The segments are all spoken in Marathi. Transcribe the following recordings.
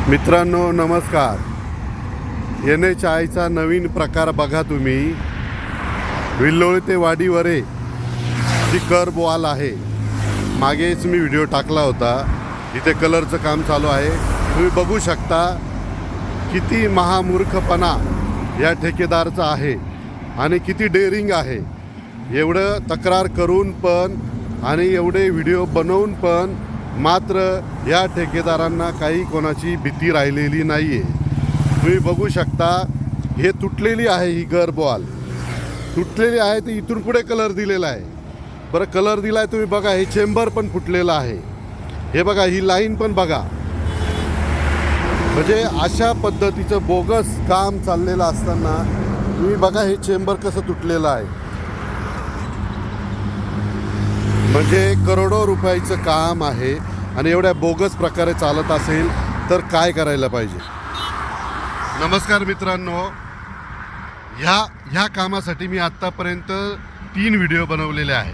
मित्रांनो नमस्कार। NHIचा नवीन प्रकार बघा तुम्ही। विल्लोळी ते वाडीवरे जी कर्ब वॉल आहे, मागेच मी व्हिडिओ टाकला होता। इथे कलरचं काम चालू आहे, तुम्ही बघू शकता। किती महामूर्खपणा या ठेकेदारचा आहे आणि किती डेअरिंग आहे। एवढं तक्रार करून पण आणि एवढे व्हिडिओ बनवून पण मात्र या ठेकेदारांना काही कोणाची भीती राहिलेली नाही आहे। तुम्ही बघू शकता, हे तुटलेली आहे ही कर्ब वॉल तुटलेली आहे। तर इथून पुढे कलर दिलेला आहे। बरं कलर दिला आहे तुम्ही बघा, हे चेंबर पण फुटलेलं आहे। हे बघा, ही लाईन पण बघा। म्हणजे अशा पद्धतीचं बोगस काम चाललेलं असताना तुम्ही बघा हे चेंबर कसं तुटलेलं आहे। म्हणजे करोडो रुपयाचं काम आहे आणि एवढ्या बोगस प्रकारे चालत असेल तर काय करायला पाहिजे। नमस्कार मित्रांनो, ह्या कामासाठी मी आत्तापर्यंत 3 व्हिडिओ बनवलेले आहे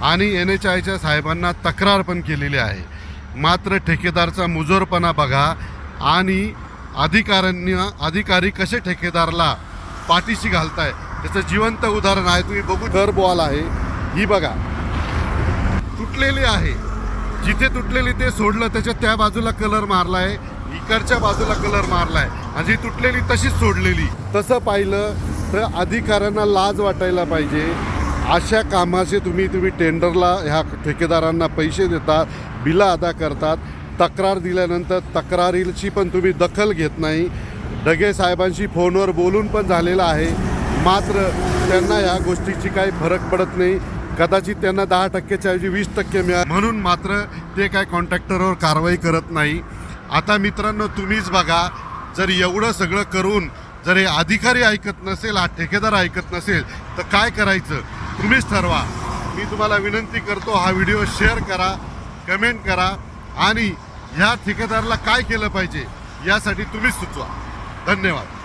आणि NHIच्या साहेबांना तक्रार पण केलेली आहे। मात्र ठेकेदारचा मुजोरपणा बघा आणि अधिकारी कसे ठेकेदारला पाठीशी घालताय त्याचं जिवंत उदाहरण आहे। तुम्ही बघू, कर्ब वॉल आहे ही बघा, तुटलेली आहे। जिथे तुटलेली ते सोडलं, त्याच्या त्या बाजूला कलर मारलाय, इकडच्या बाजूला कलर मारलाय आणि जी तुटलेली तशीच सोडलेली। तसं पाहिलं तर अधिकाऱ्यांना लाज वाटायला पाहिजे। अशा कामाचे तुम्ही टेंडरला ह्या ठेकेदारांना पैसे देतात, बिलं अदा करतात, तक्रार दिल्यानंतर तक्रारीची पण तुम्ही दखल घेत नाही। डगे साहेबांशी फोनवर बोलून पण झालेलं आहे, मात्र त्यांना ह्या गोष्टीची काही फरक पडत नाही। कदाचित त्यांना 10%च्या ऐवजी 20% मिळाल म्हणून मात्र ते काय कॉन्ट्रॅक्टरवर कारवाई करत नाही। आता मित्रांनो तुम्हीच बघा, जर एवढं सगळं करून जर हे अधिकारी ऐकत नसेल, हा ठेकेदार ऐकत नसेल तर काय करायचं तुम्हीच ठरवा। मी तुम्हाला विनंती करतो, हा व्हिडिओ शेअर करा, कमेंट करा आणि ह्या ठेकेदाराला काय केलं पाहिजे यासाठी तुम्हीच सुचवा। धन्यवाद।